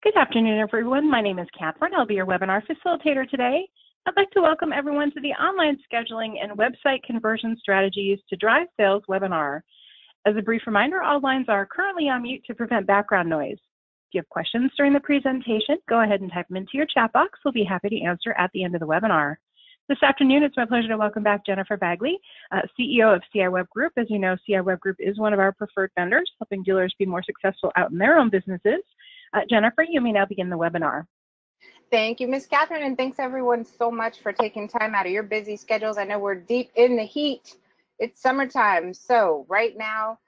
Good afternoon, everyone. My name is Catherine. I'll be your webinar facilitator today. I'd like to welcome everyone to the Online Scheduling and Website Conversion Strategies to Drive Sales webinar. As a brief reminder, all lines are currently on mute to prevent background noise. If you have questions during the presentation, go ahead and type them into your chat box. We'll be happy to answer at the end of the webinar. This afternoon, it's my pleasure to welcome back Jennifer Bagley, CEO of CI Web Group. As you know, CI Web Group is one of our preferred vendors, helping dealers be more successful out in their own businesses. Jennifer, you may now begin the webinar. Thank you, Ms. Catherine, and thanks everyone so much for taking time out of your busy schedules. I know we're deep in the heat. It's summertime, so right now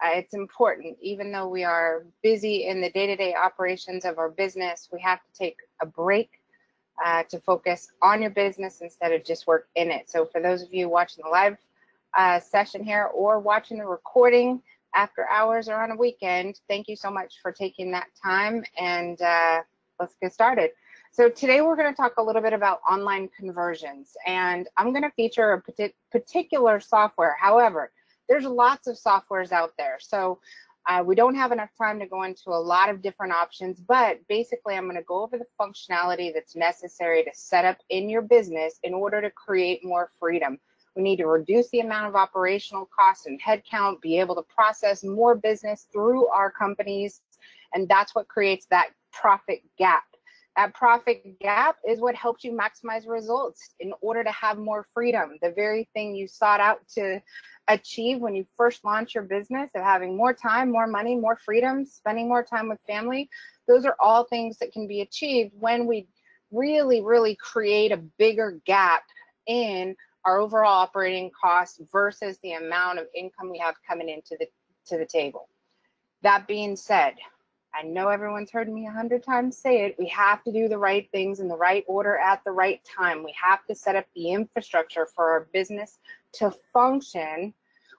it's important. Even though we are busy in the day-to-day operations of our business, we have to take a break to focus on your business instead of just work in it. So for those of you watching the live session here or watching the recording after hours or on a weekend, thank you so much for taking that time, and let's get started. So today we're going to talk a little bit about online conversions, and I'm going to feature a particular software. However, there's lots of softwares out there, so we don't have enough time to go into a lot of different options, but basically I'm going to go over the functionality that's necessary to set up in your business in order to create more freedom. We need to reduce the amount of operational costs and headcount, be able to process more business through our companies, and that's what creates that profit gap. That profit gap is what helps you maximize results in order to have more freedom. The very thing you sought out to achieve when you first launch your business, of having more time, more money, more freedom, spending more time with family, those are all things that can be achieved when we really create a bigger gap in our overall operating costs versus the amount of income we have coming into the table. That being said, I know everyone's heard me 100 times say it, we have to do the right things in the right order at the right time. We have to set up the infrastructure for our business to function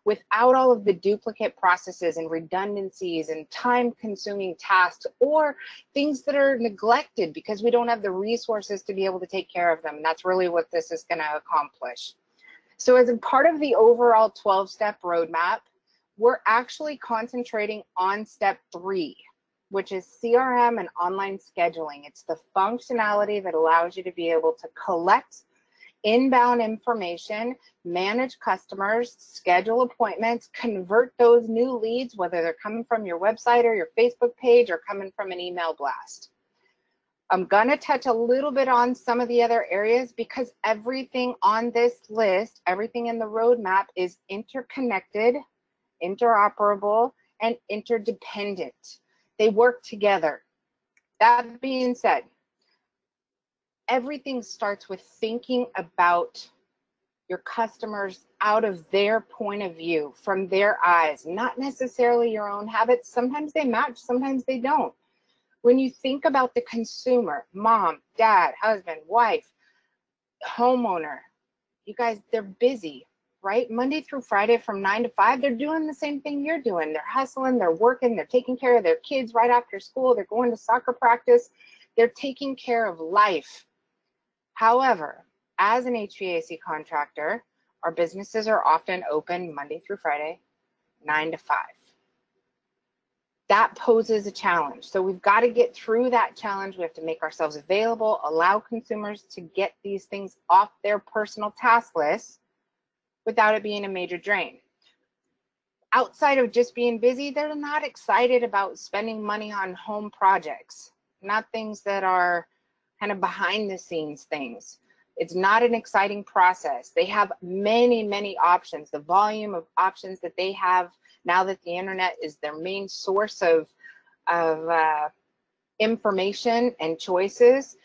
without all of the duplicate processes and redundancies and time-consuming tasks or things that are neglected because we don't have the resources to be able to take care of them. And that's really what this is going to accomplish. So as a part of the overall 12-step roadmap, we're actually concentrating on step 3, which is CRM and online scheduling. It's the functionality that allows you to be able to collect inbound information, manage customers, schedule appointments, convert those new leads, whether they're coming from your website or your Facebook page or coming from an email blast. I'm going to touch a little bit on some of the other areas because everything on this list, everything in the roadmap is interconnected, interoperable, and interdependent. They work together. That being said, everything starts with thinking about your customers out of their point of view, from their eyes, not necessarily your own habits. Sometimes they match, sometimes they don't. When you think about the consumer, mom, dad, husband, wife, homeowner, you guys, they're busy, right? Monday through Friday from 9 to 5, they're doing the same thing you're doing. They're hustling, they're working, they're taking care of their kids right after school, they're going to soccer practice, they're taking care of life. However, as an HVAC contractor, our businesses are often open Monday through Friday, 9 to 5. That poses a challenge. So we've got to get through that challenge. We have to make ourselves available, allow consumers to get these things off their personal task list without it being a major drain. Outside of just being busy, they're not excited about spending money on home projects, not things that are kind of behind the scenes things. It's not an exciting process. They have many options. The volume of options that they have now that the internet is their main source of information and choices,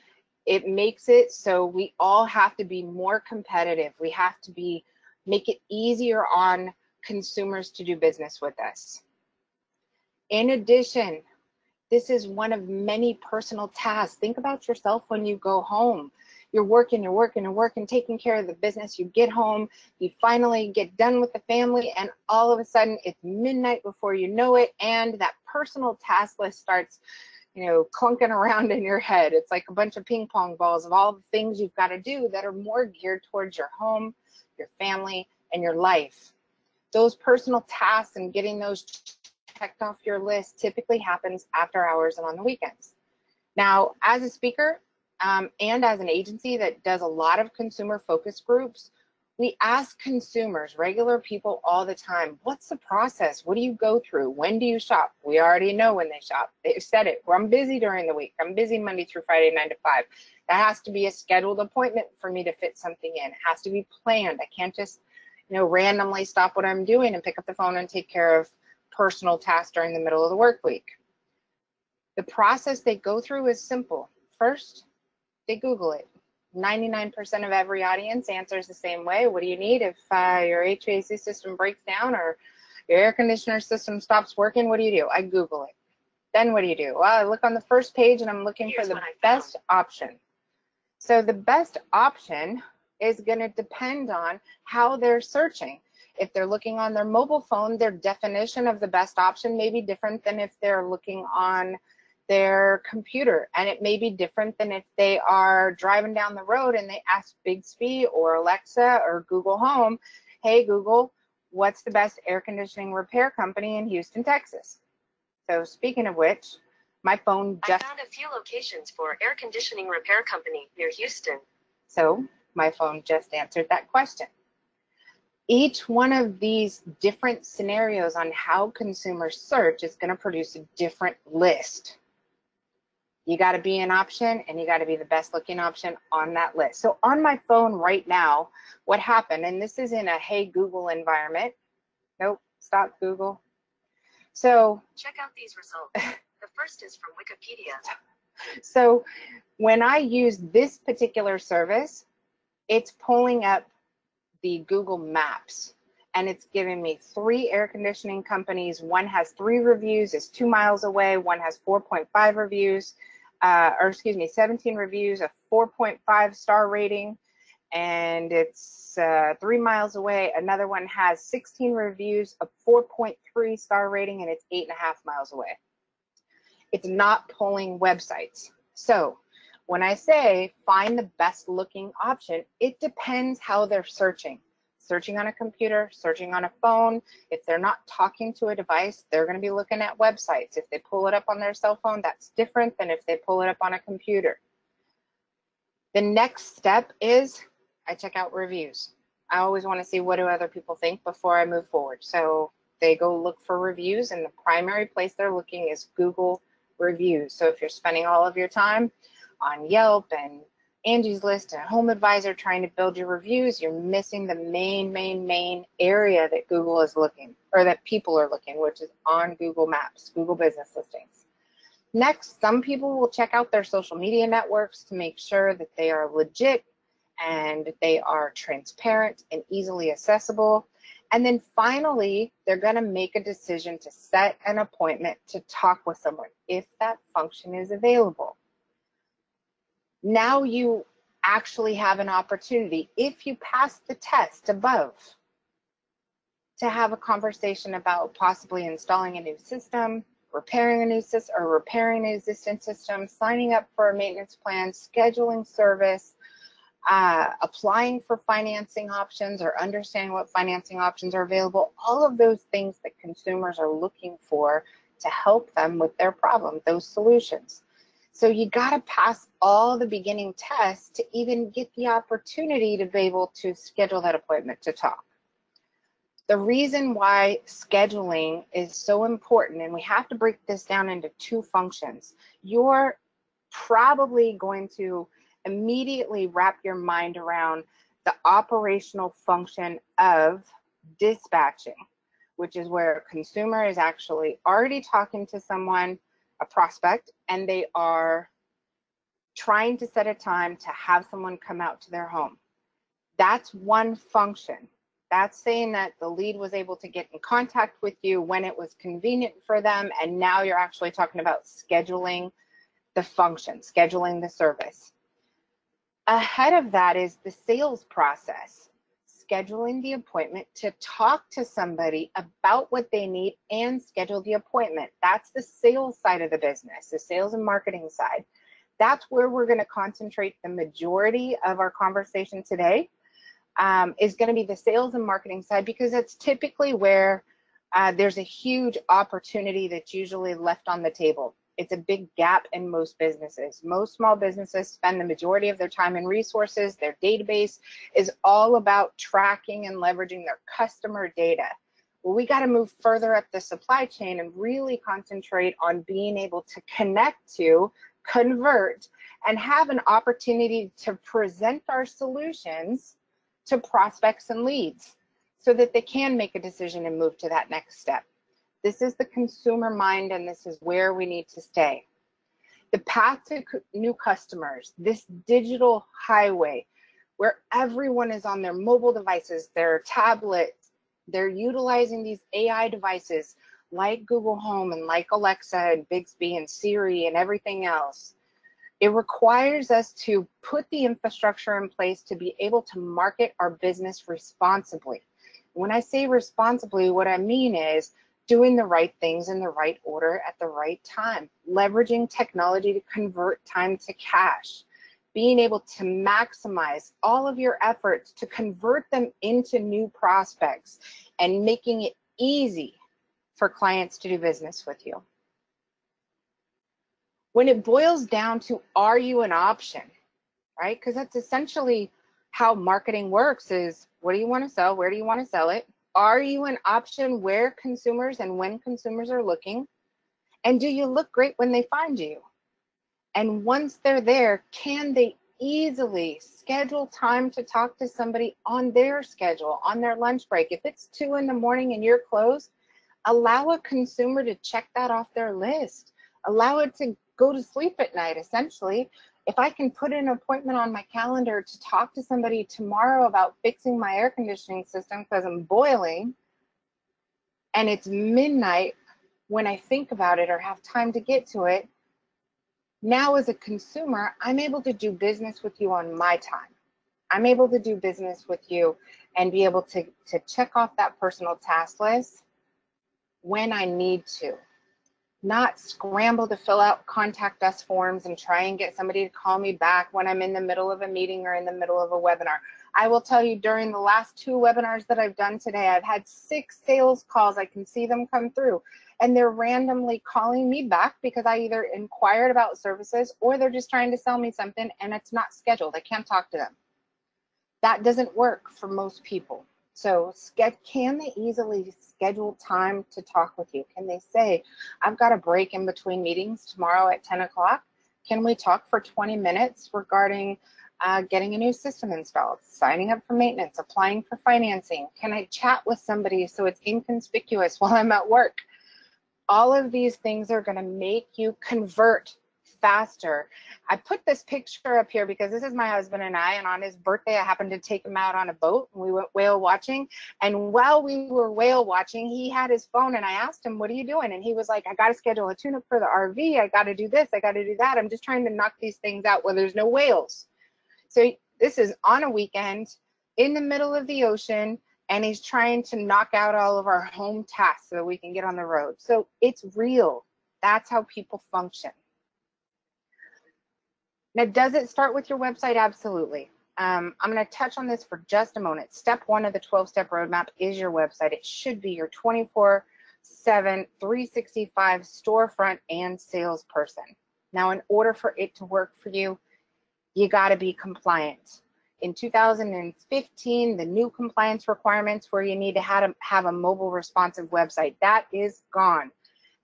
it makes it so we all have to be more competitive. We have to make it easier on consumers to do business with us. In addition, this is one of many personal tasks. Think about yourself when you go home. You're working, taking care of the business. You get home, you finally get done with the family, and all of a sudden it's midnight before you know it, and that personal task list starts, clunking around in your head. It's like a bunch of ping pong balls of all the things you've got to do that are more geared towards your home, your family, and your life. Those personal tasks and getting those checked off your list typically happens after hours and on the weekends. Now, as a speaker and as an agency that does a lot of consumer focus groups, we ask consumers, regular people all the time, what's the process? What do you go through? When do you shop? We already know when they shop. They've said it. Well, I'm busy during the week. I'm busy Monday through Friday, 9 to 5. That has to be a scheduled appointment for me to fit something in. It has to be planned. I can't just, randomly stop what I'm doing and pick up the phone and take care of personal tasks during the middle of the work week. The process they go through is simple. First, they Google it. 99% of every audience answers the same way. What do you need if your HVAC system breaks down or your air conditioner system stops working? What do? I Google it. Then what do? Well, I look on the first page and I'm looking for the best option. So the best option is going to depend on how they're searching. If they're looking on their mobile phone, their definition of the best option may be different than if they're looking on their computer, and it may be different than if they are driving down the road and they ask Bixby or Alexa or Google Home, hey Google, what's the best air conditioning repair company in Houston, Texas? So speaking of which, my phone just— I found a few locations for air conditioning repair company near Houston. So my phone just answered that question. Each one of these different scenarios on how consumers search is going to produce a different list. You got to be an option and you got to be the best looking option on that list. So on my phone right now, what happened, and this is in a Hey Google environment. Nope, stop Google. So check out these results. The first is from Wikipedia. So when I use this particular service, it's pulling up the Google Maps and it's giving me 3 air conditioning companies. One has 3 reviews, is 2 miles away. One has 4.5 reviews, 17 reviews, a 4.5 star rating, and it's 3 miles away. Another one has 16 reviews, a 4.3 star rating, and it's 8.5 miles away. It's not pulling websites. So when I say find the best looking option, it depends how they're searching. Searching on a computer, searching on a phone. If they're not talking to a device, they're going to be looking at websites. If they pull it up on their cell phone, that's different than if they pull it up on a computer. The next step is I check out reviews. I always want to see what do other people think before I move forward. So they go look for reviews, and the primary place they're looking is Google reviews. So if you're spending all of your time on Yelp and Angie's List and Home Advisor trying to build your reviews, you're missing the main area that Google is looking, or that people are looking, which is on Google Maps, Google Business Listings. Next, some people will check out their social media networks to make sure that they are legit and they are transparent and easily accessible. And then finally, they're going to make a decision to set an appointment to talk with someone if that function is available. Now you actually have an opportunity, if you pass the test above, to have a conversation about possibly installing a new system, repairing a new system, or repairing an existing system, signing up for a maintenance plan, scheduling service, applying for financing options or understanding what financing options are available, all of those things that consumers are looking for to help them with their problem, those solutions. So you got to pass all the beginning tests to even get the opportunity to be able to schedule that appointment to talk. The reason why scheduling is so important, and we have to break this down into 2 functions. You're probably going to immediately wrap your mind around the operational function of dispatching, which is where a consumer is actually already talking to someone, a prospect, and they are trying to set a time to have someone come out to their home. That's one function. That's saying that the lead was able to get in contact with you when it was convenient for them, and now you're actually talking about scheduling the function, scheduling the service. Ahead of that is the sales process, scheduling the appointment to talk to somebody about what they need and schedule the appointment. That's the sales side of the business, the sales and marketing side. That's where we're going to concentrate the majority of our conversation today, is going to be the sales and marketing side, because it's typically where there's a huge opportunity that's usually left on the table. It's a big gap in most businesses. Most small businesses spend the majority of their time and resources. Their database is all about tracking and leveraging their customer data. Well, we got to move further up the supply chain and really concentrate on being able to connect to, convert, and have an opportunity to present our solutions to prospects and leads so that they can make a decision and move to that next step. This is the consumer mind, and this is where we need to stay. The path to new customers, this digital highway where everyone is on their mobile devices, their tablets, they're utilizing these AI devices like Google Home and like Alexa and Bixby and Siri and everything else. It requires us to put the infrastructure in place to be able to market our business responsibly. When I say responsibly, what I mean is doing the right things in the right order at the right time, leveraging technology to convert time to cash, being able to maximize all of your efforts to convert them into new prospects, and making it easy for clients to do business with you. When it boils down to, are you an option, right? Because that's essentially how marketing works is, what do you want to sell? Where do you want to sell it? Are you an option where consumers and when consumers are looking? And do you look great when they find you? And once they're there, can they easily schedule time to talk to somebody on their schedule, on their lunch break? If it's 2 in the morning and you're closed, allow a consumer to check that off their list. Allow it to go to sleep at night, essentially. If I can put an appointment on my calendar to talk to somebody tomorrow about fixing my air conditioning system because I'm boiling, and it's midnight when I think about it or have time to get to it, now as a consumer, I'm able to do business with you on my time. I'm able to do business with you and be able to check off that personal task list when I need to. Not scramble to fill out contact us forms and try and get somebody to call me back when I'm in the middle of a meeting or in the middle of a webinar. I will tell you, during the last 2 webinars that I've done today, I've had 6 sales calls. I can see them come through, and they're randomly calling me back because I either inquired about services or they're just trying to sell me something and it's not scheduled. I can't talk to them. That doesn't work for most people. So can they easily schedule time to talk with you? Can they say, I've got a break in between meetings tomorrow at 10 o'clock. Can we talk for 20 minutes regarding getting a new system installed, signing up for maintenance, applying for financing? Can I chat with somebody so it's inconspicuous while I'm at work? All of these things are going to make you convert faster. I put this picture up here because this is my husband and I, and on his birthday I happened to take him out on a boat and we went whale watching, and while we were whale watching he had his phone and I asked him, what are you doing? And he was like, I got to schedule a tune-up for the RV, I got to do this, I got to do that, I'm just trying to knock these things out where there's no whales. So this is on a weekend in the middle of the ocean, and he's trying to knock out all of our home tasks so that we can get on the road. So it's real. That's how people function. Now, does it start with your website? Absolutely. I'm going to touch on this for just a moment. Step 1 of the 12-step roadmap is your website. It should be your 24/7, 365 storefront and salesperson. Now, in order for it to work for you, you got to be compliant. In 2015, the new compliance requirements where you need to have a mobile responsive website, that is gone.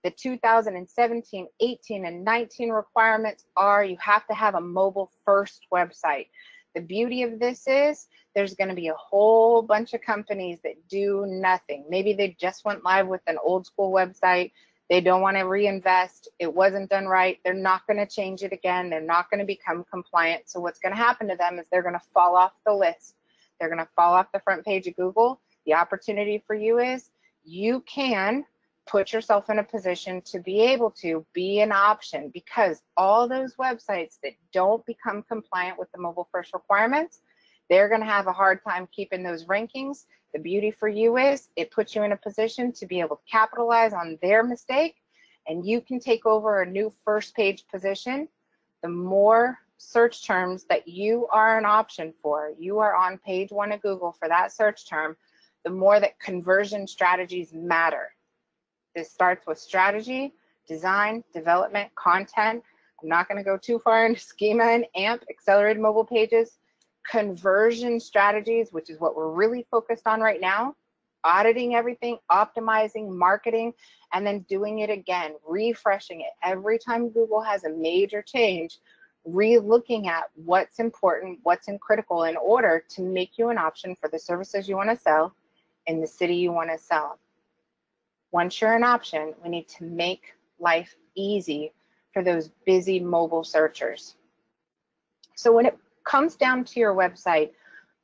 The 2017, 18, and 19 requirements are you have to have a mobile first website. The beauty of this is there's going to be a whole bunch of companies that do nothing. Maybe they just went live with an old school website. They don't want to reinvest. It wasn't done right. They're not going to change it again. They're not going to become compliant. So what's going to happen to them is they're going to fall off the list. They're going to fall off the front page of Google. The opportunity for you is you can put yourself in a position to be able to be an option, because all those websites that don't become compliant with the mobile first requirements, they're going to have a hard time keeping those rankings. The beauty for you is it puts you in a position to be able to capitalize on their mistake, and you can take over a new first page position. The more search terms that you are an option for, you are on page 1 of Google for that search term, the more that conversion strategies matter. This starts with strategy, design, development, content. I'm not going to go too far into schema and AMP, accelerated mobile pages, conversion strategies, which is what we're really focused on right now, auditing everything, optimizing, marketing, and then doing it again, refreshing it. Every time Google has a major change, re-looking at what's important, what's critical in order to make you an option for the services you want to sell in the city you want to sell. Once you're an option, we need to make life easy for those busy mobile searchers. So when it comes down to your website,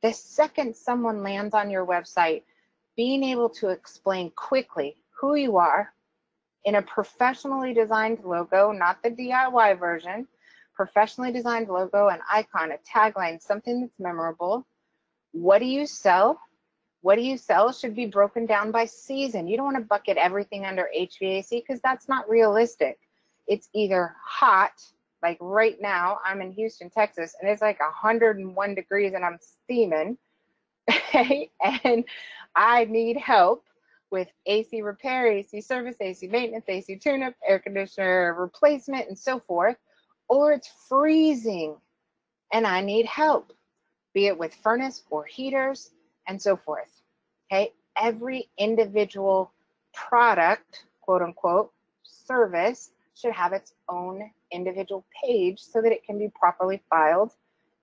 the second someone lands on your website, being able to explain quickly who you are in a professionally designed logo, not the DIY version, professionally designed logo, an icon, a tagline, something that's memorable. What do you sell? What do you sell should be broken down by season. You don't want to bucket everything under HVAC because that's not realistic. It's either hot, like right now, I'm in Houston, Texas, and it's like 101 degrees and I'm steaming, and I need help with AC repair, AC service, AC maintenance, AC tune-up, air conditioner replacement, and so forth. Or it's freezing and I need help, be it with furnace or heaters and so forth. Okay, every individual product, quote unquote, service should have its own individual page so that it can be properly filed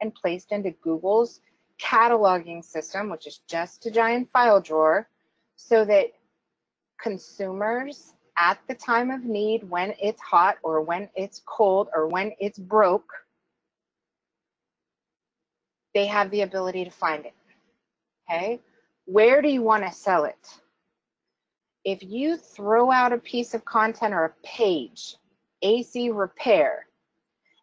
and placed into Google's cataloging system, which is just a giant file drawer, so that consumers at the time of need, when it's hot or when it's cold or when it's broke, they have the ability to find it. Okay, where do you want to sell it? If you throw out a piece of content or a page, AC repair,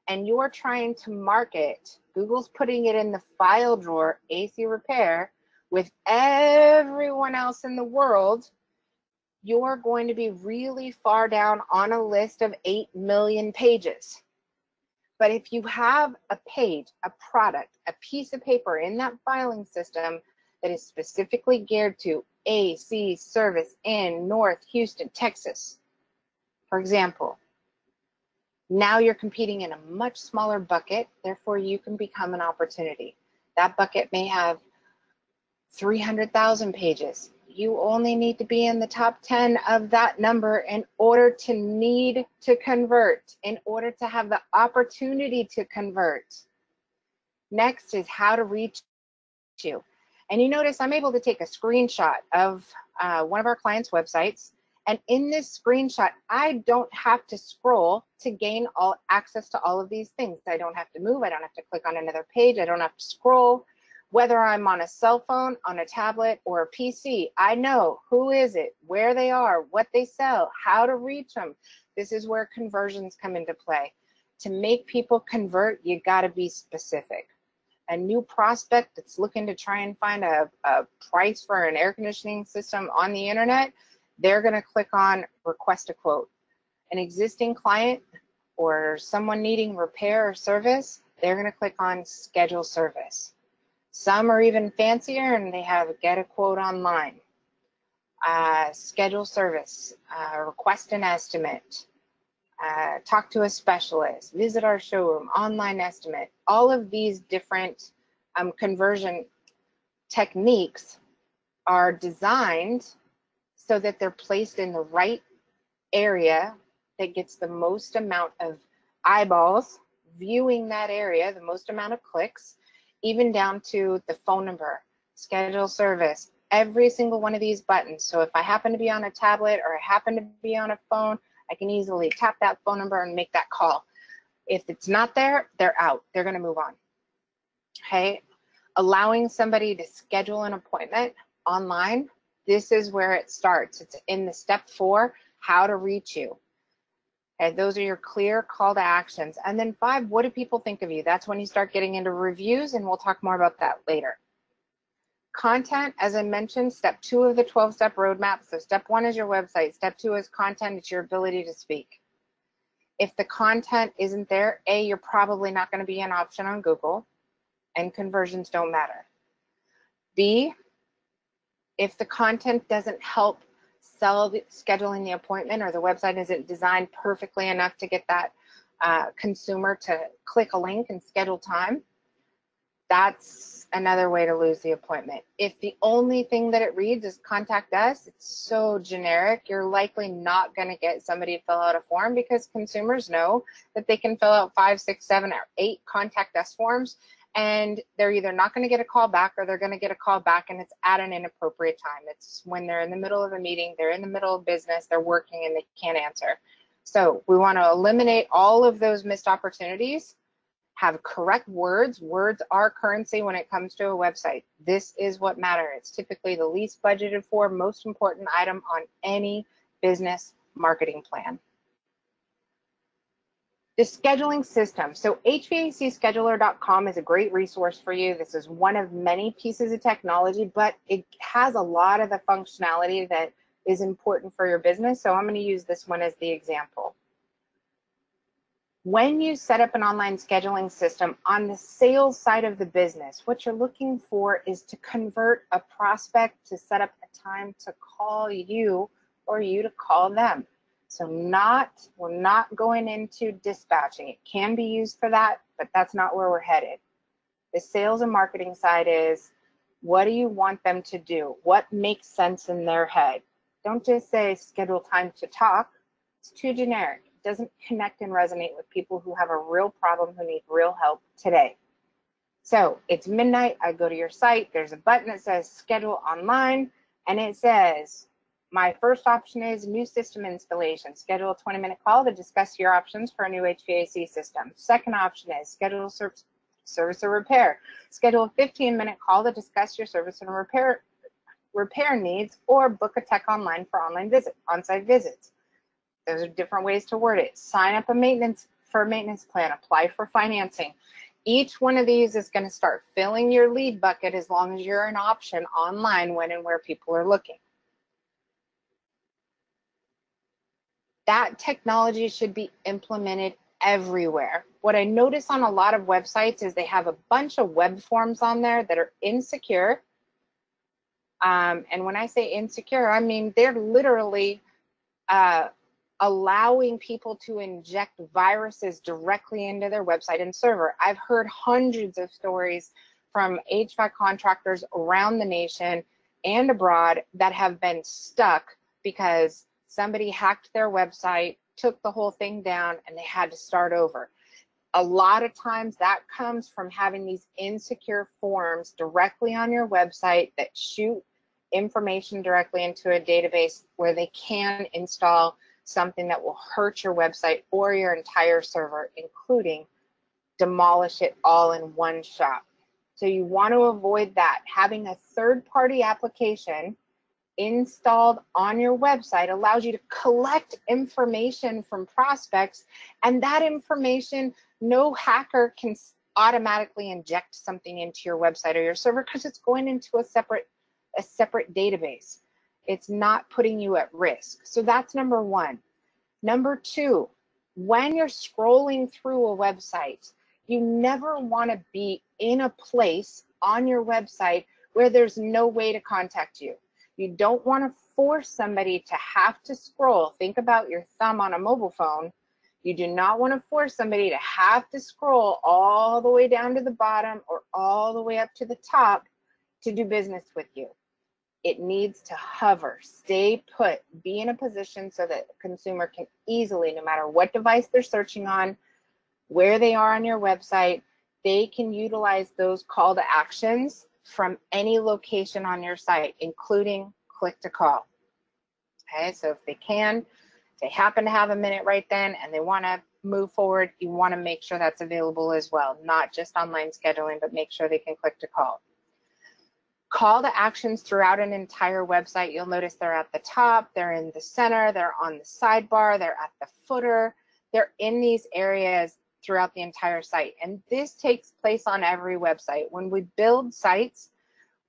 and you're trying to market, Google's putting it in the file drawer, AC repair, with everyone else in the world, you're going to be really far down on a list of 8 million pages. But if you have a page, a product, a piece of paper in that filing system that is specifically geared to AC service in North Houston, Texas, for example, now you're competing in a much smaller bucket, therefore you can become an opportunity. That bucket may have 300,000 pages. You only need to be in the top 10 of that number in order to need to convert, in order to have the opportunity to convert. Next is how to reach you. And you notice I'm able to take a screenshot of one of our clients' websites. And in this screenshot, I don't have to scroll to gain all access to all of these things. I don't have to move. I don't have to click on another page. I don't have to scroll. Whether I'm on a cell phone, on a tablet, or a PC, I know who is it, where they are, what they sell, how to reach them. This is where conversions come into play. To make people convert, you got to be specific. A new prospect that's looking to try and find a price for an air conditioning system on the internet, they're going to click on request a quote. An existing client or someone needing repair or service, they're going to click on schedule service. Some are even fancier and they have get a quote online, schedule service, request an estimate, talk to a specialist, visit our showroom, online estimate. All of these different conversion techniques are designed so that they're placed in the right area that gets the most amount of eyeballs viewing that area, the most amount of clicks, even down to the phone number, schedule service, every single one of these buttons. So if I happen to be on a tablet or I happen to be on a phone, I can easily tap that phone number and make that call. If it's not there, they're out. They're going to move on. Okay, allowing somebody to schedule an appointment online, this is where it starts. It's in the step 4, how to reach you. Okay, those are your clear call to actions. And then 5, what do people think of you? That's when you start getting into reviews, and we'll talk more about that later. Content, as I mentioned, step 2 of the 12-step roadmap. So step 1 is your website. Step 2 is content. It's your ability to speak. If the content isn't there, A, you're probably not going to be an option on Google, and conversions don't matter. B, if the content doesn't help sell scheduling the appointment, or the website isn't designed perfectly enough to get that consumer to click a link and schedule time, that's another way to lose the appointment. If the only thing that it reads is contact us, it's so generic, you're likely not going to get somebody to fill out a form, because consumers know that they can fill out 5, 6, 7, or 8 contact us forms, and they're either not going to get a call back, or they're going to get a call back and it's at an inappropriate time. It's when they're in the middle of a meeting, they're in the middle of business, they're working, and they can't answer. So we want to eliminate all of those missed opportunities. Have correct words. Words are currency when it comes to a website. This is what matters. It's typically the least budgeted for, most important item on any business marketing plan. The scheduling system. So HVACscheduler.com is a great resource for you. This is one of many pieces of technology, but it has a lot of the functionality that is important for your business. So I'm going to use this one as the example. When you set up an online scheduling system on the sales side of the business, what you're looking for is to convert a prospect to set up a time to call you, or you to call them. So we're not going into dispatching. It can be used for that, but that's not where we're headed. The sales and marketing side is, what do you want them to do? What makes sense in their head? Don't just say schedule time to talk. It's too generic. It doesn't connect and resonate with people who have a real problem, who need real help today. So it's midnight, I go to your site, there's a button that says schedule online, and it says, my first option is new system installation. Schedule a 20-minute call to discuss your options for a new HVAC system. Second option is schedule service or repair. Schedule a 15-minute call to discuss your service and repair needs, or book a tech online for on-site visits. Those are different ways to word it. Sign up for a maintenance plan. Apply for financing. Each one of these is going to start filling your lead bucket as long as you're an option online when and where people are looking. That technology should be implemented everywhere. What I notice on a lot of websites is they have a bunch of web forms on there that are insecure. And when I say insecure, I mean they're literally allowing people to inject viruses directly into their website and server. I've heard hundreds of stories from HVAC contractors around the nation and abroad that have been stuck because somebody hacked their website, took the whole thing down, and they had to start over. A lot of times that comes from having these insecure forms directly on your website that shoot information directly into a database where they can install something that will hurt your website or your entire server, including demolish it all in one shot. So you want to avoid that. Having a third-party application installed on your website allows you to collect information from prospects, and that information, no hacker can automatically inject something into your website or your server because it's going into a separate database. It's not putting you at risk. So that's number one. Number two, when you're scrolling through a website, you never want to be in a place on your website where there's no way to contact you. You don't want to force somebody to have to scroll. Think about your thumb on a mobile phone. You do not want to force somebody to have to scroll all the way down to the bottom or all the way up to the top to do business with you. It needs to hover, stay put, be in a position so that the consumer can easily, no matter what device they're searching on, where they are on your website, they can utilize those call to actions from any location on your site, including click to call. Okay, so if they happen to have a minute right then and they want to move forward, you want to make sure that's available as well, not just online scheduling, but make sure they can click to call. Call to actions throughout an entire website. You'll notice they're at the top, they're in the center, they're on the sidebar, they're at the footer, they're in these areas throughout the entire site. And this takes place on every website. When we build sites,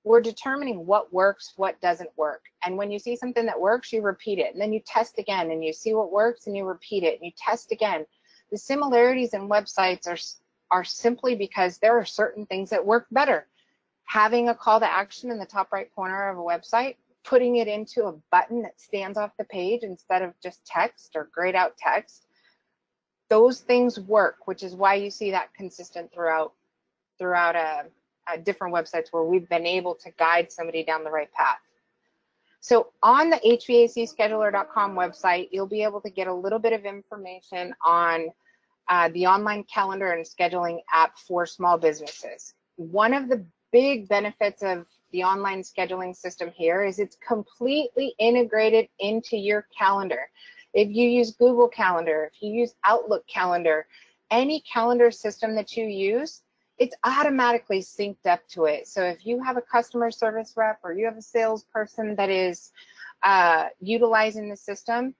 we're determining what works, what doesn't work. And when you see something that works, you repeat it. And then you test again, and you see what works, and you repeat it, and you test again. The similarities in websites are simply because there are certain things that work better. Having a call to action in the top right corner of a website putting it into a button that stands off the page instead of just text or grayed out text. Those things work, which is why you see that consistent throughout different websites where we've been able to guide somebody down the right path. So on the HVACscheduler.com website, you'll be able to get a little bit of information on the online calendar and scheduling app for small businesses. One of the big benefits of the online scheduling system here is it's completely integrated into your calendar. If you use Google Calendar, if you use Outlook Calendar, any calendar system that you use, it's automatically synced up to it. So if you have a customer service rep or you have a salesperson that is utilizing the system,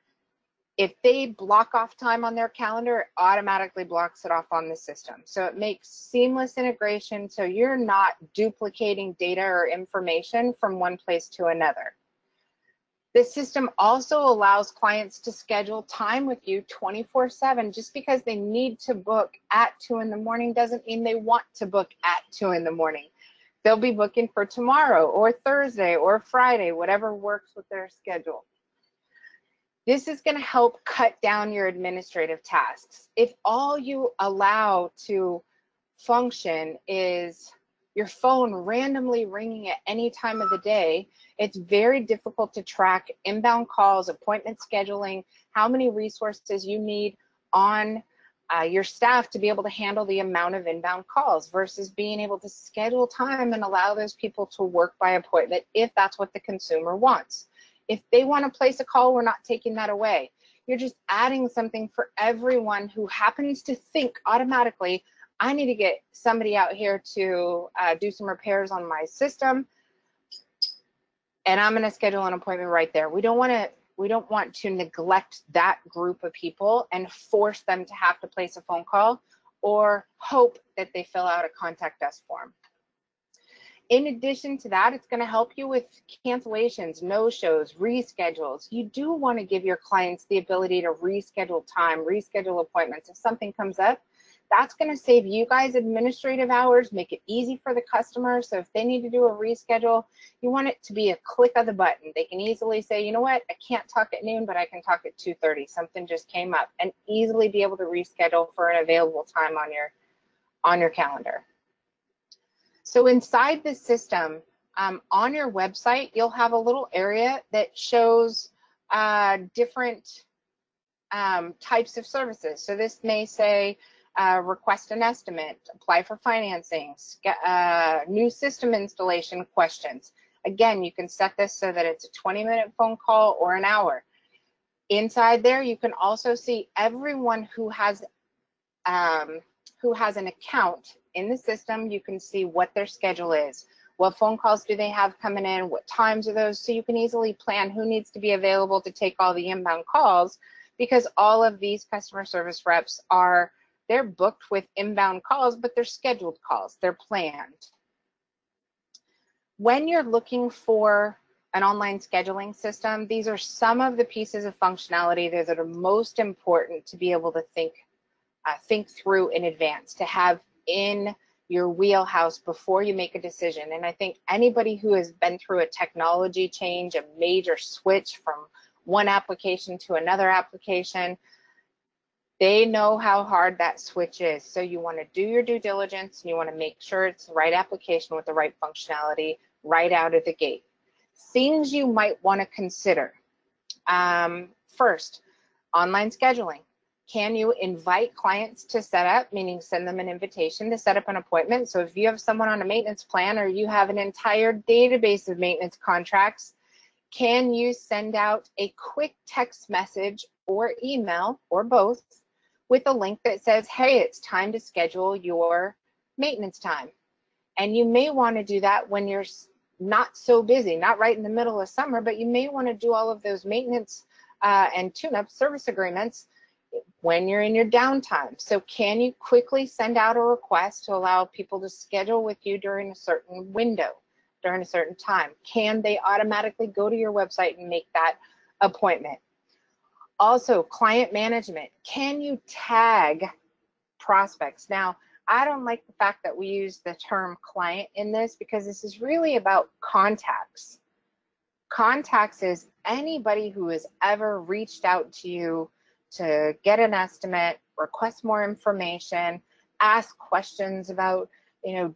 if they block off time on their calendar, it automatically blocks it off on the system. So it makes seamless integration so you're not duplicating data or information from one place to another. This system also allows clients to schedule time with you 24/7. Just because they need to book at 2 in the morning doesn't mean they want to book at 2 in the morning. They'll be booking for tomorrow or Thursday or Friday, whatever works with their schedule. This is going to help cut down your administrative tasks. If all you allow to function is your phone randomly ringing at any time of the day, it's very difficult to track inbound calls, appointment scheduling, how many resources you need on your staff to be able to handle the amount of inbound calls versus being able to schedule time and allow those people to work by appointment if that's what the consumer wants. If they want to place a call, we're not taking that away. You're just adding something for everyone who happens to think automatically, I need to get somebody out here to do some repairs on my system, and I'm going to schedule an appointment right there. We don't want to neglect that group of people and force them to have to place a phone call or hope that they fill out a contact us form. In addition to that, it's going to help you with cancellations, no-shows, reschedules. You do want to give your clients the ability to reschedule time, reschedule appointments. If something comes up, that's going to save you guys administrative hours, make it easy for the customer. So if they need to do a reschedule, you want it to be a click of the button. They can easily say, you know what, I can't talk at noon, but I can talk at 2:30. Something just came up, and easily be able to reschedule for an available time on your calendar. So inside the system, on your website, you'll have a little area that shows different types of services. So this may say request an estimate, apply for financing, new system installation questions. Again, you can set this so that it's a 20-minute phone call or an hour. Inside there, you can also see everyone who has an account in the system. You can see what their schedule is, what phone calls do they have coming in, what times are those, so you can easily plan who needs to be available to take all the inbound calls, because all of these customer service reps they're booked with inbound calls, but they're scheduled calls, they're planned. When you're looking for an online scheduling system, these are some of the pieces of functionality that are most important to be able to think through in advance, to have in your wheelhouse before you make a decision. And I think anybody who has been through a technology change, a major switch from one application to another application, they know how hard that switch is. So you want to do your due diligence, and you want to make sure it's the right application with the right functionality right out of the gate. Things you might want to consider. First, online scheduling. Can you invite clients to set up, meaning send them an invitation to set up an appointment? So if you have someone on a maintenance plan, or you have an entire database of maintenance contracts, can you send out a quick text message or email, or both, with a link that says, hey, it's time to schedule your maintenance time? And you may want to do that when you're not so busy, not right in the middle of summer, but you may want to do all of those maintenance and tune-up service agreements when you're in your downtime. So can you quickly send out a request to allow people to schedule with you during a certain window, during a certain time? Can they automatically go to your website and make that appointment? Also, client management. Can you tag prospects? Now, I don't like the fact that we use the term client in this, because this is really about contacts. Contacts is anybody who has ever reached out to you to get an estimate, request more information, ask questions about,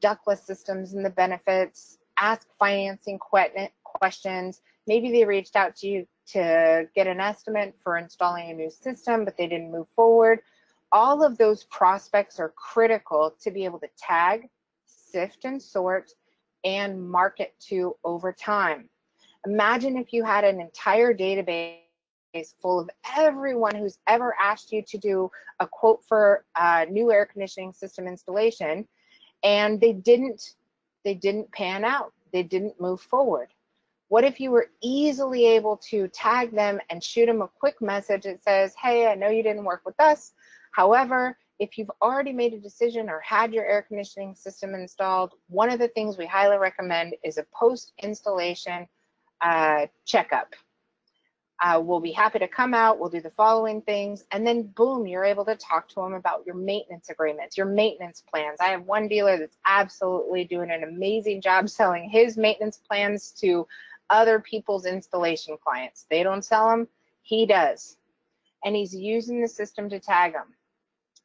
ductless systems and the benefits, ask financing questions. Maybe they reached out to you to get an estimate for installing a new system, but they didn't move forward. All of those prospects are critical to be able to tag, sift and sort, and market to over time. Imagine if you had an entire database full of everyone who's ever asked you to do a quote for a new air conditioning system installation, and they didn't pan out, they didn't move forward. What if you were easily able to tag them and shoot them a quick message that says, hey, I know you didn't work with us. However, if you've already made a decision or had your air conditioning system installed, one of the things we highly recommend is a post-installation checkup. We'll be happy to come out, we'll do the following things, and then boom, you're able to talk to them about your maintenance agreements, your maintenance plans. I have one dealer that's absolutely doing an amazing job selling his maintenance plans to other people's installation clients. They don't sell them, he does. And he's using the system to tag them.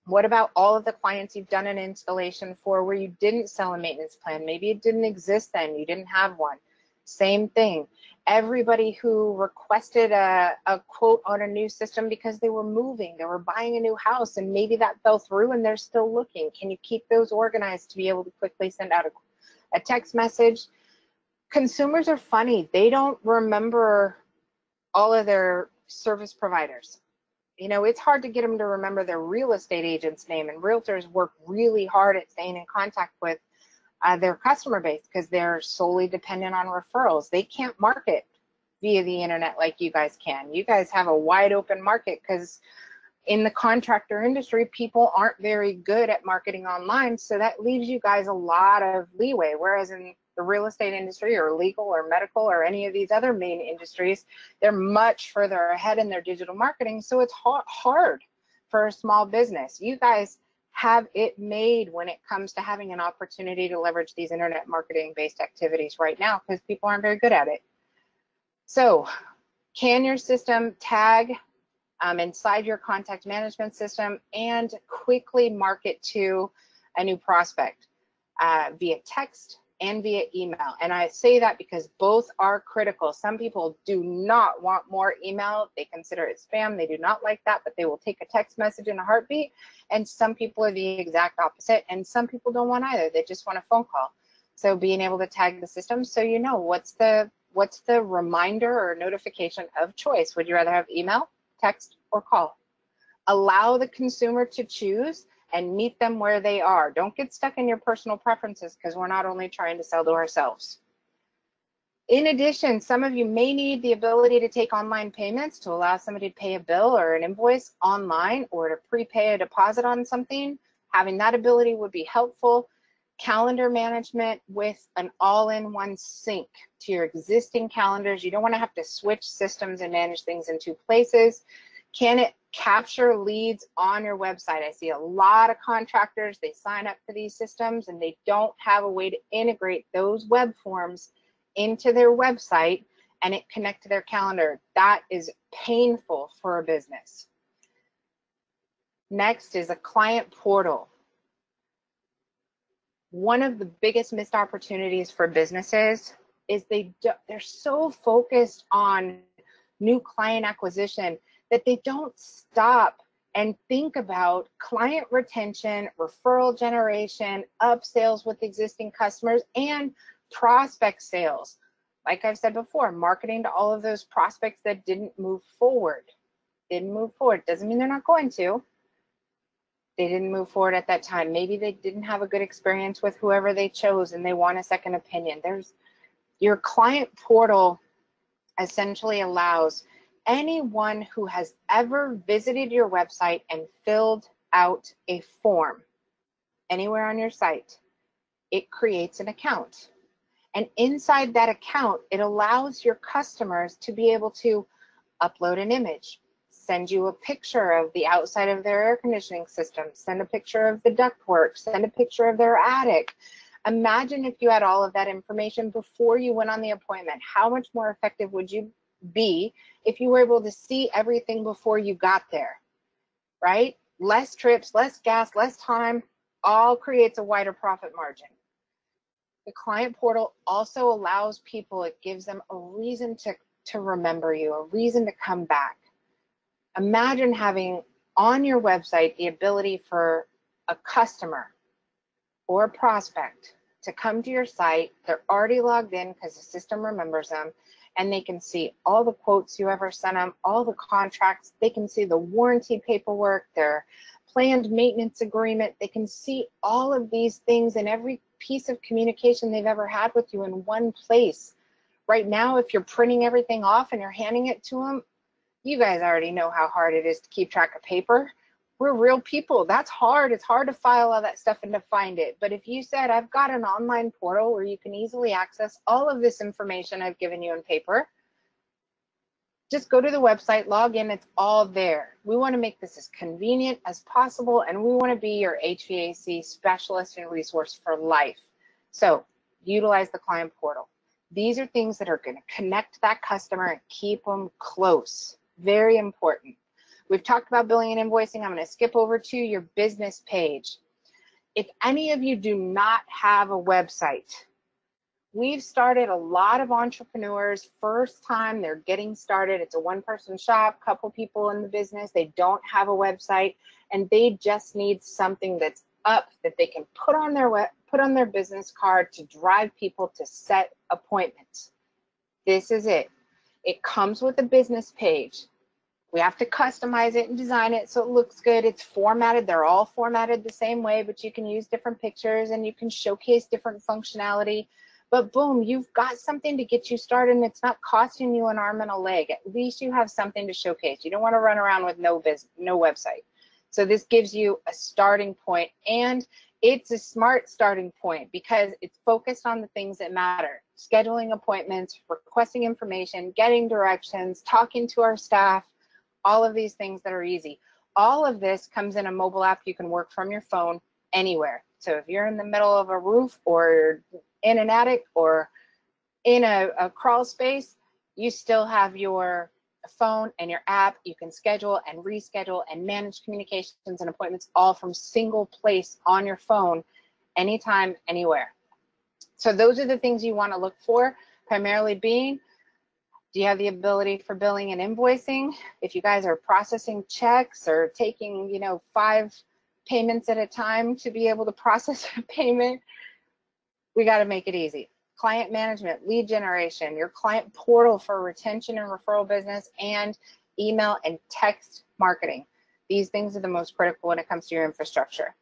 What about all of the clients you've done an installation for where you didn't sell a maintenance plan? Maybe it didn't exist then, you didn't have one. Same thing. Everybody who requested a quote on a new system because they were moving, they were buying a new house, and maybe that fell through and they're still looking. Can you keep those organized to be able to quickly send out a text message? Consumers are funny. They don't remember all of their service providers. It's hard to get them to remember their real estate agent's name, and realtors work really hard at staying in contact with their customer base because they're solely dependent on referrals. They can't market via the internet like you guys can. You guys have a wide open market because in the contractor industry, people aren't very good at marketing online, so that leaves you guys a lot of leeway, whereas in the real estate industry or legal or medical or any of these other main industries, they're much further ahead in their digital marketing, so it's hard for a small business. You guys have it made when it comes to having an opportunity to leverage these internet marketing based activities right now because people aren't very good at it. So can your system tag inside your contact management system and quickly market to a new prospect via text and via email? And I say that because both are critical. Some people do not want more email. They consider it spam. They do not like that, but they will take a text message in a heartbeat. And some people are the exact opposite. And some people don't want either. They just want a phone call. So being able to tag the system so you know what's the reminder or notification of choice. Would you rather have email, text, or call? Allow the consumer to choose and meet them where they are. Don't get stuck in your personal preferences because we're not only trying to sell to ourselves. In addition, some of you may need the ability to take online payments to allow somebody to pay a bill or an invoice online or to prepay a deposit on something. Having that ability would be helpful. Calendar management with an all-in-one sync to your existing calendars. You don't want to have to switch systems and manage things in two places. Can it capture leads on your website? I see a lot of contractors, they sign up for these systems and they don't have a way to integrate those web forms into their website and it connect to their calendar. That is painful for a business. Next is a client portal. One of the biggest missed opportunities for businesses is they're so focused on new client acquisition that they don't stop and think about client retention, referral generation, upsells with existing customers, and prospect sales. Like I've said before, marketing to all of those prospects that didn't move forward. Doesn't mean they're not going to. They didn't move forward at that time. Maybe they didn't have a good experience with whoever they chose and they want a second opinion. Your client portal essentially allows anyone who has ever visited your website and filled out a form anywhere on your site, it creates an account. And inside that account, it allows your customers to be able to upload an image, send you a picture of the outside of their air conditioning system, send a picture of the ductwork, send a picture of their attic, Imagine if you had all of that information before you went on the appointment. How much more effective would you be if you were able to see everything before you got there, right? Less trips, less gas, less time, all creates a wider profit margin. The client portal also allows people, it gives them a reason to remember you, a reason to come back. Imagine having on your website the ability for a customer or a prospect to come to your site. They're already logged in because the system remembers them, and they can see all the quotes you ever sent them, all the contracts. They can see the warranty paperwork, their planned maintenance agreement. They can see all of these things and every piece of communication they've ever had with you in one place. Right now, if you're printing everything off and you're handing it to them, you guys already know how hard it is to keep track of paper. We're real people. That's hard. It's hard to file all that stuff and to find it. But if you said, I've got an online portal where you can easily access all of this information I've given you in paper, just go to the website, log in, it's all there. We want to make this as convenient as possible, and we want to be your HVAC specialist and resource for life. So utilize the client portal. These are things that are going to connect that customer and keep them close. Very important. We've talked about billing and invoicing. I'm going to skip over to your business page. If any of you do not have a website, we've started a lot of entrepreneurs, first time they're getting started. It's a one-person shop, couple people in the business. They don't have a website, and they just need something that's up that they can put on their business card to drive people to set appointments. This is it. It comes with a business page. We have to customize it and design it so it looks good. It's formatted. They're all formatted the same way, but you can use different pictures and you can showcase different functionality. But boom, you've got something to get you started, and it's not costing you an arm and a leg. At least you have something to showcase. You don't want to run around with no website. So this gives you a starting point, and it's a smart starting point because it's focused on the things that matter. Scheduling appointments, requesting information, getting directions, talking to our staff, all of these things that are easy. All of this comes in a mobile app. You can work from your phone anywhere. So if you're in the middle of a roof or in an attic or in a crawl space, you still have your phone and your app. You can schedule and reschedule and manage communications and appointments all from single place on your phone, anytime, anywhere. So those are the things you want to look for, primarily being, do you have the ability for billing and invoicing? If you guys are processing checks or taking, 5 payments at a time to be able to process a payment, we got to make it easy. Client management, lead generation, your client portal for retention and referral business, and email and text marketing. These things are the most critical when it comes to your infrastructure.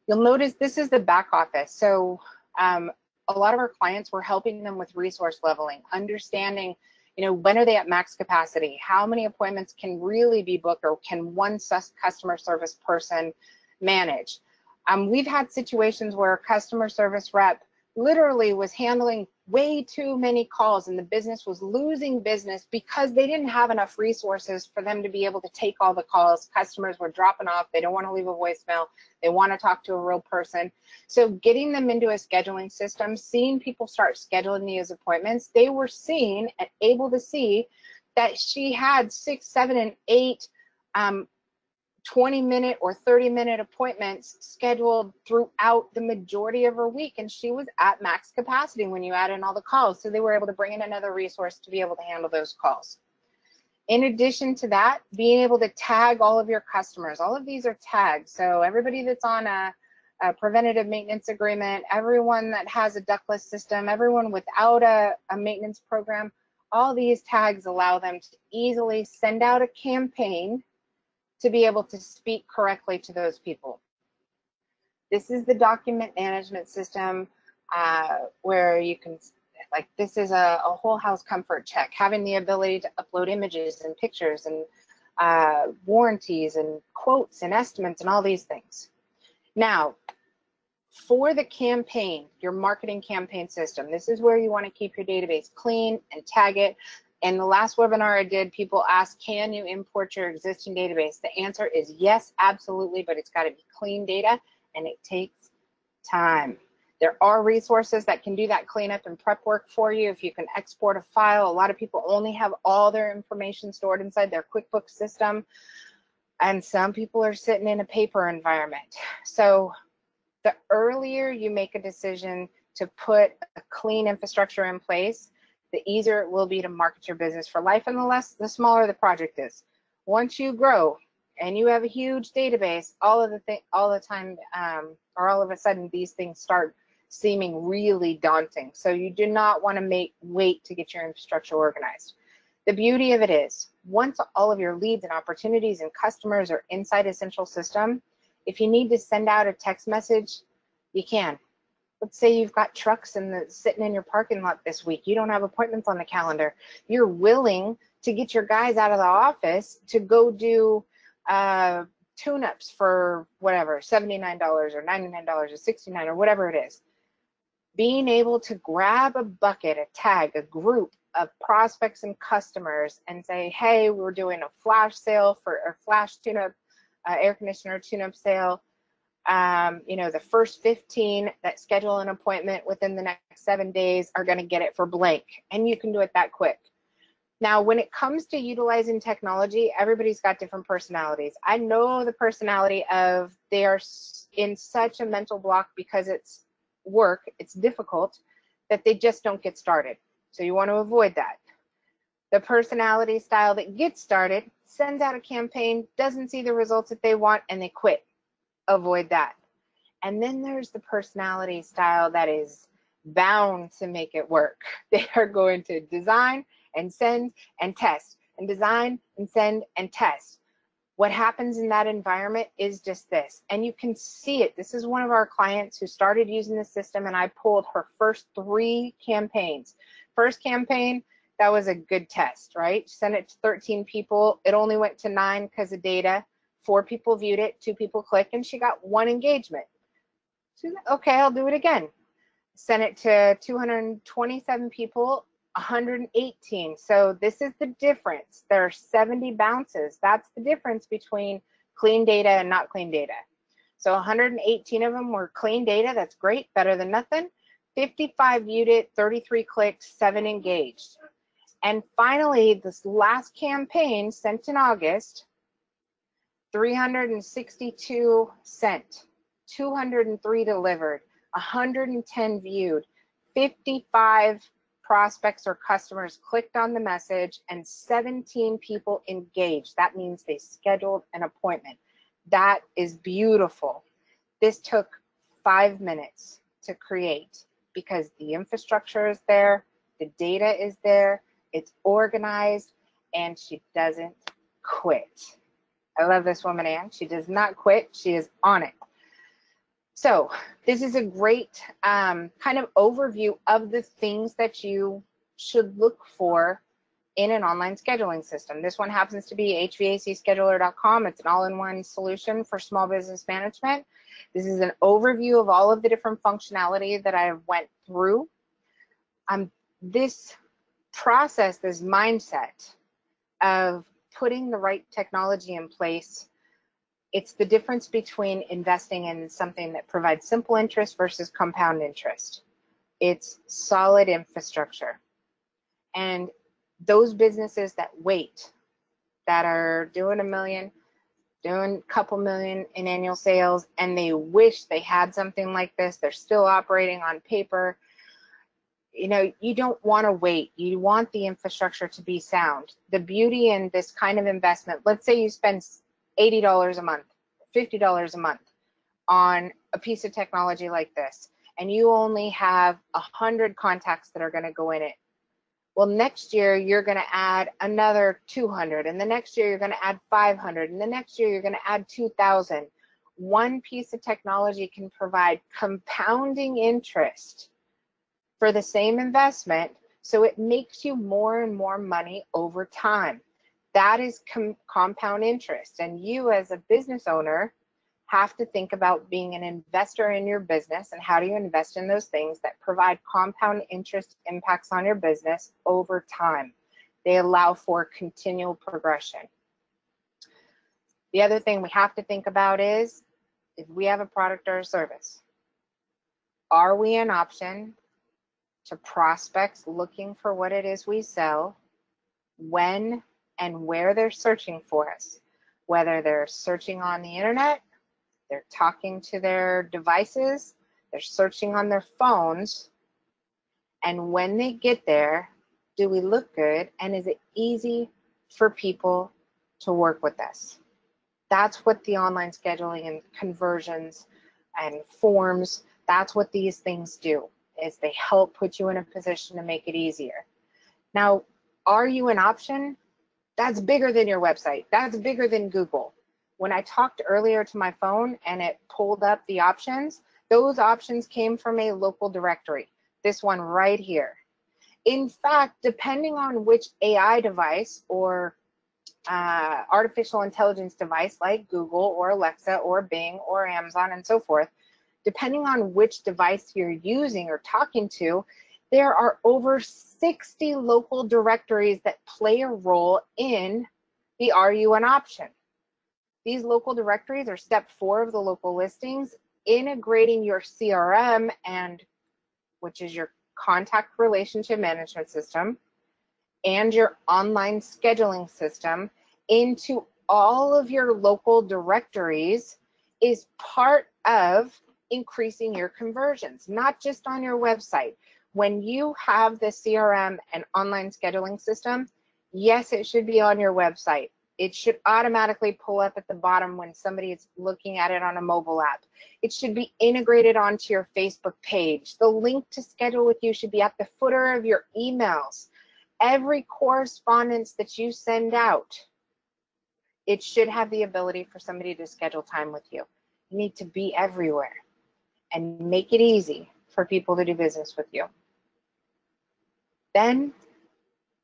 You'll notice this is the back office. So a lot of our clients, we're helping them with resource leveling, understanding, when are they at max capacity? How many appointments can really be booked, or can one customer service person manage? We've had situations where a customer service rep literally was handling way too many calls, and the business was losing business because they didn't have enough resources for them to be able to take all the calls. Customers were dropping off. They don't want to leave a voicemail. They want to talk to a real person. So getting them into a scheduling system, seeing people start scheduling these appointments, they were seeing and able to see that she had 6, 7, and 8 20-minute or 30-minute appointments scheduled throughout the majority of her week, and she was at max capacity when you add in all the calls. So they were able to bring in another resource to be able to handle those calls. In addition to that, being able to tag all of your customers. All of these are tagged. So everybody that's on a preventative maintenance agreement, everyone that has a ductless system, everyone without a maintenance program, all these tags allow them to easily send out a campaign to be able to speak correctly to those people. This is the document management system where you can, this is a whole house comfort check, having the ability to upload images and pictures and warranties and quotes and estimates and all these things. Now, for the campaign, your marketing campaign system, this is where you want to keep your database clean and tag it. In the last webinar I did, people asked, can you import your existing database? The answer is yes, absolutely, but it's got to be clean data, and it takes time. There are resources that can do that cleanup and prep work for you. If you can export a file, a lot of people only have all their information stored inside their QuickBooks system, and some people are sitting in a paper environment. So the earlier you make a decision to put a clean infrastructure in place, the easier it will be to market your business for life, and the smaller the project is. Once you grow and you have a huge database, all of a sudden these things start seeming really daunting. So you do not want to wait to get your infrastructure organized. The beauty of it is, once all of your leads and opportunities and customers are inside a central system, if you need to send out a text message, you can. Let's say you've got trucks sitting in your parking lot this week. You don't have appointments on the calendar. You're willing to get your guys out of the office to go do tune-ups for whatever, $79 or $99 or $69 or whatever it is. Being able to grab a bucket, a tag, a group of prospects and customers and say, hey, we're doing a flash sale for a flash tune-up, air conditioner tune-up sale. You know, the first 15 that schedule an appointment within the next 7 days are going to get it for blank, and you can do it that quick. Now, when it comes to utilizing technology, everybody's got different personalities. I know the personality of they are in such a mental block because it's work, it's difficult, that they just don't get started. So you want to avoid that. The personality style that gets started, sends out a campaign, doesn't see the results that they want, and they quit. Avoid that. And then there's the personality style that is bound to make it work. They are going to design and send and test, and design and send and test. What happens in that environment is just this, and you can see it. This is one of our clients who started using the system, and I pulled her first 3 campaigns. First campaign, that was a good test, right? Sent it to 13 people. It only went to 9 because of data. 4 people viewed it, 2 people clicked, and she got 1 engagement. She's like, okay, I'll do it again. Sent it to 227 people, 118. So this is the difference. There are 70 bounces. That's the difference between clean data and not clean data. So 118 of them were clean data. That's great, better than nothing. 55 viewed it, 33 clicks, 7 engaged. And finally, this last campaign sent in August, 362 sent, 203 delivered, 110 viewed, 55 prospects or customers clicked on the message, and 17 people engaged. That means they scheduled an appointment. That is beautiful. This took 5 minutes to create because the infrastructure is there, the data is there, it's organized, and she doesn't quit. I love this woman, Ann. She does not quit. She is on it. So this is a great kind of overview of the things that you should look for in an online scheduling system. This one happens to be HVACscheduler.com. It's an all-in-one solution for small business management. This is an overview of all of the different functionality that I went through. This process, this mindset of putting the right technology in place, it's the difference between investing in something that provides simple interest versus compound interest. It's solid infrastructure. And those businesses that wait, that are doing $1 million, doing a couple million in annual sales, and they wish they had something like this, they're still operating on paper, you know, you don't want to wait. You want the infrastructure to be sound. The beauty in this kind of investment, let's say you spend $80 a month, $50 a month on a piece of technology like this, and you only have 100 contacts that are going to go in it. Well, next year you're going to add another 200, and the next year you're going to add 500, and the next year you're going to add 2,000. One piece of technology can provide compounding interest for the same investment, so it makes you more and more money over time. That is compound interest, and you as a business owner have to think about being an investor in your business and how do you invest in those things that provide compound interest impacts on your business over time. They allow for continual progression. The other thing we have to think about is if we have a product or a service, Are we an option to prospects looking for what it is we sell, when and where they're searching for us? Whether they're searching on the internet, they're talking to their devices, they're searching on their phones, and when they get there, do we look good, and is it easy for people to work with us? That's what the online scheduling and conversions and forms, that's what these things do, is they help put you in a position to make it easier. Now, are you an option? That's bigger than your website. That's bigger than Google. When I talked earlier to my phone and it pulled up the options, those options came from a local directory. This one right here. In fact, depending on which AI device or artificial intelligence device like Google or Alexa or Bing or Amazon and so forth, depending on which device you're using or talking to, there are over 60 local directories that play a role in the Are You an Option? These local directories are step 4 of the local listings, integrating your CRM, and which is your contact relationship management system, and your online scheduling system into all of your local directories is part of increasing your conversions, not just on your website. When you have the CRM and online scheduling system, yes, it should be on your website. It should automatically pull up at the bottom when somebody is looking at it on a mobile app. It should be integrated onto your Facebook page. The link to schedule with you should be at the footer of your emails. Every correspondence that you send out, it should have the ability for somebody to schedule time with you. You need to be everywhere and make it easy for people to do business with you. Then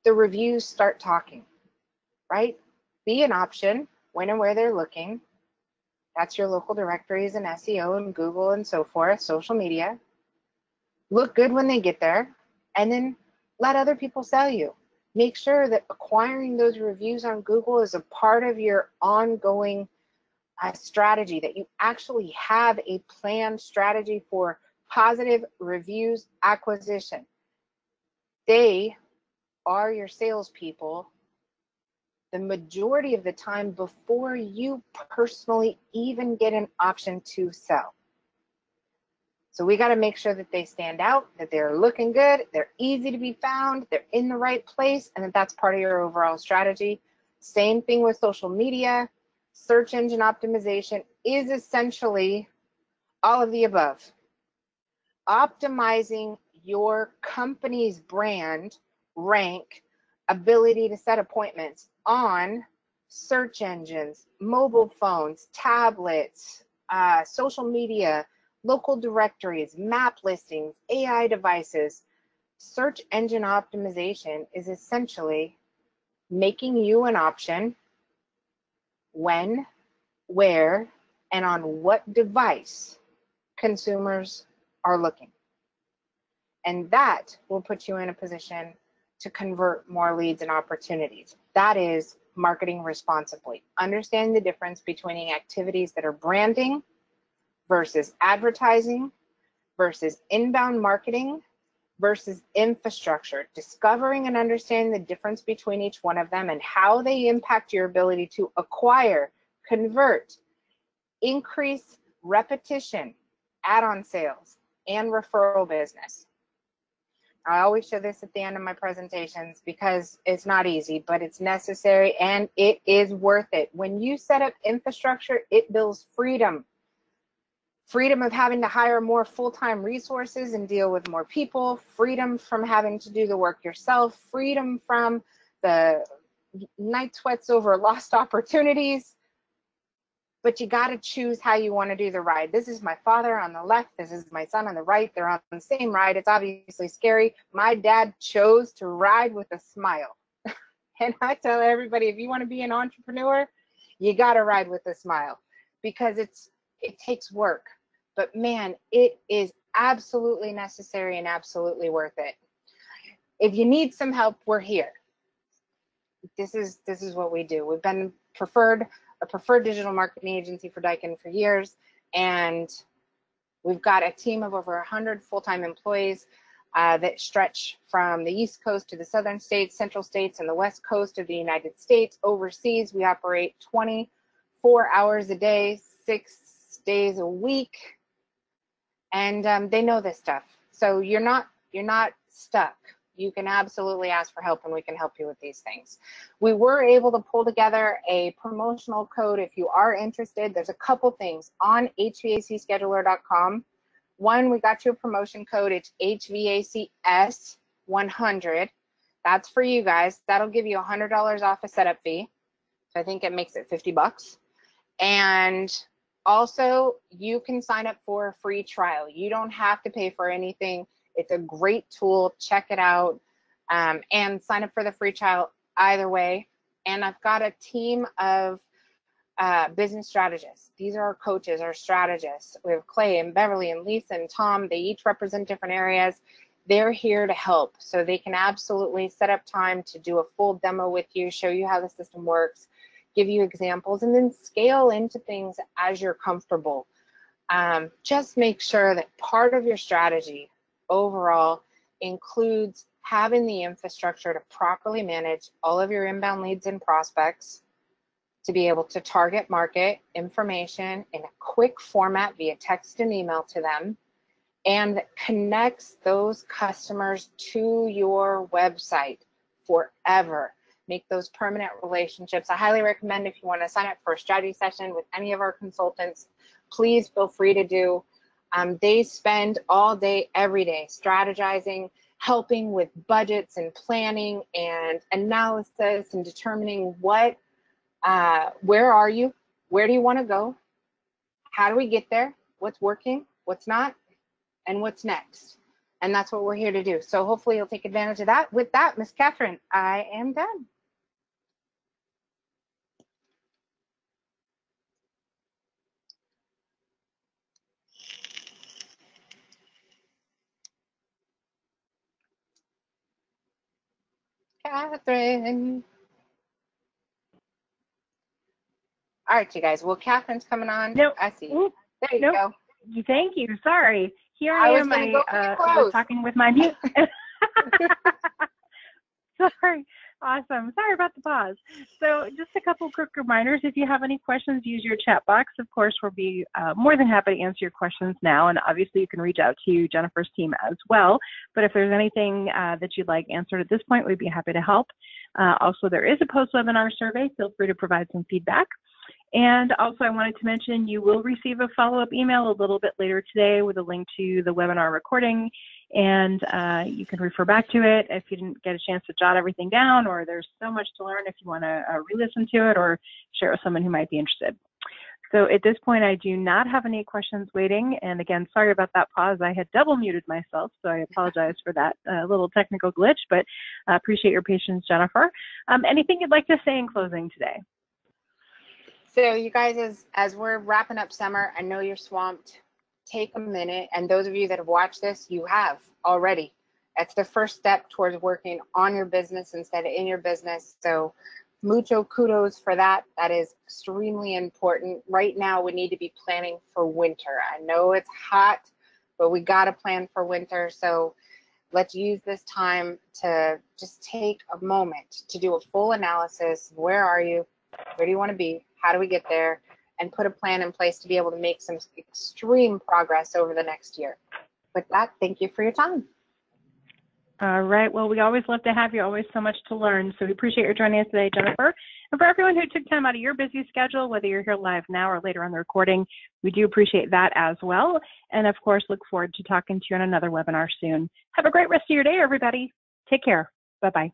the reviews start talking, right? Be an option when and where they're looking. That's your local directories and SEO and Google and so forth, social media. Look good when they get there, and then let other people sell you. Make sure that acquiring those reviews on Google is a part of your ongoing strategy, that you actually have a planned strategy for positive reviews acquisition. They are your salespeople the majority of the time before you personally even get an option to sell. So we got to make sure that they stand out, that they're looking good, they're easy to be found, they're in the right place, and that that's part of your overall strategy. Same thing with social media. Search engine optimization is essentially all of the above. Optimizing your company's brand, rank, ability to set appointments on search engines, mobile phones, tablets, social media, local directories, map listings, AI devices. Search engine optimization is essentially making you an option when, where, and on what device consumers are looking. And that will put you in a position to convert more leads and opportunities. That is marketing responsibly. Understanding the difference between activities that are branding versus advertising versus inbound marketing versus infrastructure. Discovering and understanding the difference between each one of them and how they impact your ability to acquire, convert, increase repetition, add-on sales, and referral business. I always show this at the end of my presentations because it's not easy, but it's necessary and it is worth it. When you set up infrastructure, it builds freedom. Freedom of having to hire more full-time resources and deal with more people, freedom from having to do the work yourself, freedom from the night sweats over lost opportunities. But you got to choose how you want to do the ride. This is my father on the left. This is my son on the right. They're on the same ride. It's obviously scary. My dad chose to ride with a smile. And I tell everybody, if you want to be an entrepreneur, you got to ride with a smile because it takes work. But man, it is absolutely necessary and absolutely worth it. If you need some help, we're here. This is what we do. We've been a preferred digital marketing agency for Daikin for years, and We've got a team of over 100 full-time employees that stretch from the East Coast to the Southern states, Central states, and the West Coast of the United States. Overseas, we operate 24 hours a day, 6 days a week, and they know this stuff. So you're not stuck. You can absolutely ask for help, and we can help you with these things. We were able to pull together a promotional code if you are interested. There's a couple things on HVACscheduler.com. One, we got you a promotion code. It's HVACS100. That's for you guys. That'll give you $100 off a setup fee. So I think it makes it 50 bucks. And also, you can sign up for a free trial. You don't have to pay for anything. It's a great tool. Check it out and sign up for the free trial either way. And I've got a team of business strategists. These are our coaches, our strategists. We have Clay and Beverly and Lisa and Tom. They each represent different areas. They're here to help. So they can absolutely set up time to do a full demo with you, show you how the system works, give you examples, and then scale into things as you're comfortable. Just make sure that part of your strategy overall includes having the infrastructure to properly manage all of your inbound leads and prospects, to be able to target market information in a quick format via text and email to them, and connects those customers to your website forever. Make those permanent relationships. I highly recommend, if you want to sign up for a strategy session with any of our consultants, please feel free to do. They spend all day, every day, strategizing, helping with budgets and planning and analysis and determining what, where are you, where do you want to go, how do we get there, what's working, what's not, and what's next. And that's what we're here to do. So hopefully you'll take advantage of that. With that, Miss Catherine, I am done. Catherine. All right, you guys. Well, Catherine's coming on. Nope. I see you. There you go. Thank you. Sorry. Here I am. I was talking with my mute. Sorry. Awesome. Sorry about the pause. So just a couple quick reminders. If you have any questions, use your chat box. Of course, we'll be more than happy to answer your questions now. And obviously, you can reach out to Jennifer's team as well. But if there's anything that you'd like answered at this point, we'd be happy to help. Also, there is a post-webinar survey. Feel free to provide some feedback. And also, I wanted to mention you will receive a follow-up email a little bit later today with a link to the webinar recording, and you can refer back to it if you didn't get a chance to jot everything down, or there's so much to learn if you want to re-listen to it or share with someone who might be interested. So at this point, I do not have any questions waiting. And again, sorry about that pause. I had double muted myself, so I apologize for that little technical glitch, but appreciate your patience, Jennifer. Anything you'd like to say in closing today? So you guys, as we're wrapping up summer, I know you're swamped. Take a minute, and those of you that have watched this, you have already. That's the first step towards working on your business instead of in your business. So mucho kudos for that. That is extremely important. Right now, we need to be planning for winter. I know it's hot, but we got to plan for winter. So let's use this time to just take a moment to do a full analysis. Where are you? Where do you want to be? How do we get there? And put a plan in place to be able to make some extreme progress over the next year. With that, thank you for your time. All right. Well, we always love to have you. Always so much to learn. So we appreciate your joining us today, Jennifer. And for everyone who took time out of your busy schedule, whether you're here live now or later on the recording, we do appreciate that as well. And of course, look forward to talking to you on another webinar soon. Have a great rest of your day, everybody. Take care. Bye-bye.